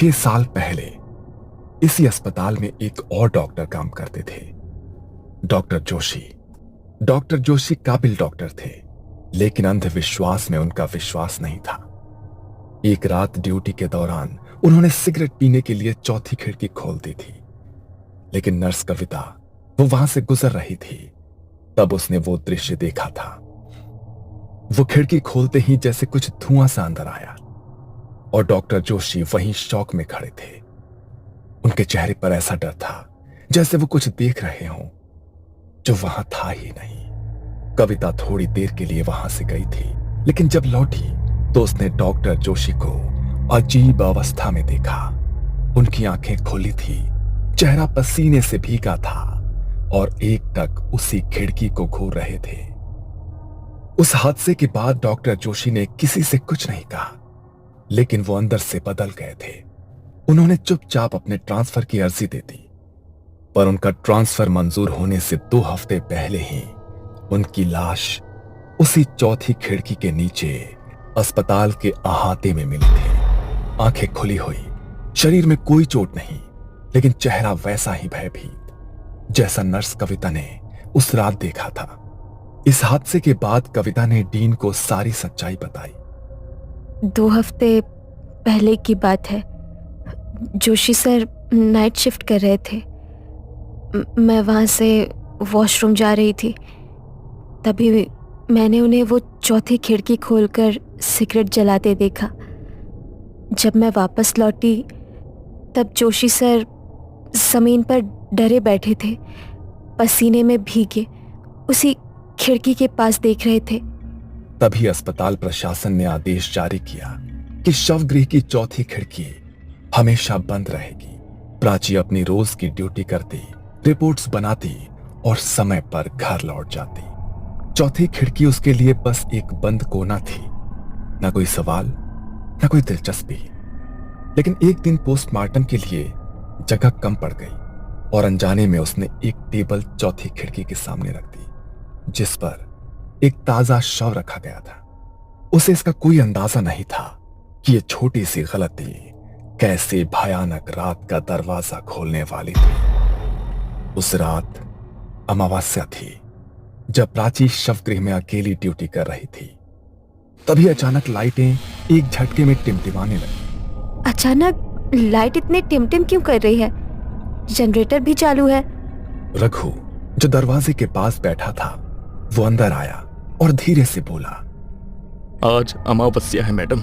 6 साल पहले इसी अस्पताल में एक और डॉक्टर काम करते थे, डॉक्टर जोशी। डॉक्टर जोशी काबिल डॉक्टर थे, लेकिन अंधविश्वास में उनका विश्वास नहीं था। एक रात ड्यूटी के दौरान उन्होंने सिगरेट पीने के लिए चौथी खिड़की खोल दी थी, लेकिन नर्स कविता वो वहां से गुजर रही थी। तब उसने वो दृश्य देखा था। वो खिड़की खोलते ही जैसे कुछ धुआं सा अंदर आया और डॉक्टर जोशी वहीं शॉक में खड़े थे। उनके चेहरे पर ऐसा डर था जैसे वो कुछ देख रहे हों जो वहां था ही नहीं। कविता थोड़ी देर के लिए वहां से गई थी, लेकिन जब लौटी तो उसने डॉक्टर जोशी को अजीब अवस्था में देखा। उनकी आंखें खुली थी, चेहरा पसीने से भीगा था और एकटक उसी खिड़की को घूर रहे थे। उस हादसे के बाद डॉक्टर जोशी ने किसी से कुछ नहीं कहा, लेकिन वो अंदर से बदल गए थे। उन्होंने चुपचाप अपने ट्रांसफर की अर्जी दे दी, पर उनका ट्रांसफर मंजूर होने से 2 हफ्ते पहले ही उनकी लाश उसी चौथी खिड़की के नीचे अस्पताल के अहाते में मिली थी। आंखें खुली हुई, शरीर में कोई चोट नहीं, लेकिन चेहरा वैसा ही भयभीत जैसा नर्स कविता ने उस रात देखा था। इस हादसे के बाद कविता ने डीन को सारी सच्चाई बताई। 2 हफ्ते पहले की बात है। जोशी सर नाइट शिफ्ट कर रहे थे। मैं वहाँ से वॉशरूम जा रही थी, तभी मैंने उन्हें वो चौथी खिड़की खोलकर सिगरेट जलाते देखा। जब मैं वापस लौटी तब जोशी सर ज़मीन पर डरे बैठे थे, पसीने में भीगे, उसी खिड़की के पास देख रहे थे। तभी अस्पताल प्रशासन ने आदेश जारी किया कि शवगृह की चौथी खिड़की हमेशा बंद रहेगी। प्राची अपनी रोज की ड्यूटी करती, रिपोर्ट्स बनाती और समय पर घर लौट जाती। चौथी खिड़की उसके लिए बस एक बंद कोना थी, ना कोई सवाल, ना कोई दिलचस्पी। लेकिन एक दिन पोस्टमार्टम के लिए जगह कम पड़ गई और अनजाने में उसने एक टेबल चौथी खिड़की के सामने रख दी, जिस पर एक ताजा शव रखा गया था। उसे इसका कोई अंदाजा नहीं था कि यह छोटी सी गलती कैसे भयानक रात का दरवाजा खोलने वाली थी। उस रात अमावस्या थी, जब प्राची शवगृह में अकेली ड्यूटी कर रही थी। तभी अचानक लाइटें एक झटके में टिमटिमाने लगी। अचानक लाइट इतने टिमटिम क्यों कर रही है? जनरेटर भी चालू है। रघु, जो दरवाजे के पास बैठा था, वो अंदर आया और धीरे से बोला, आज अमावस्या है मैडम।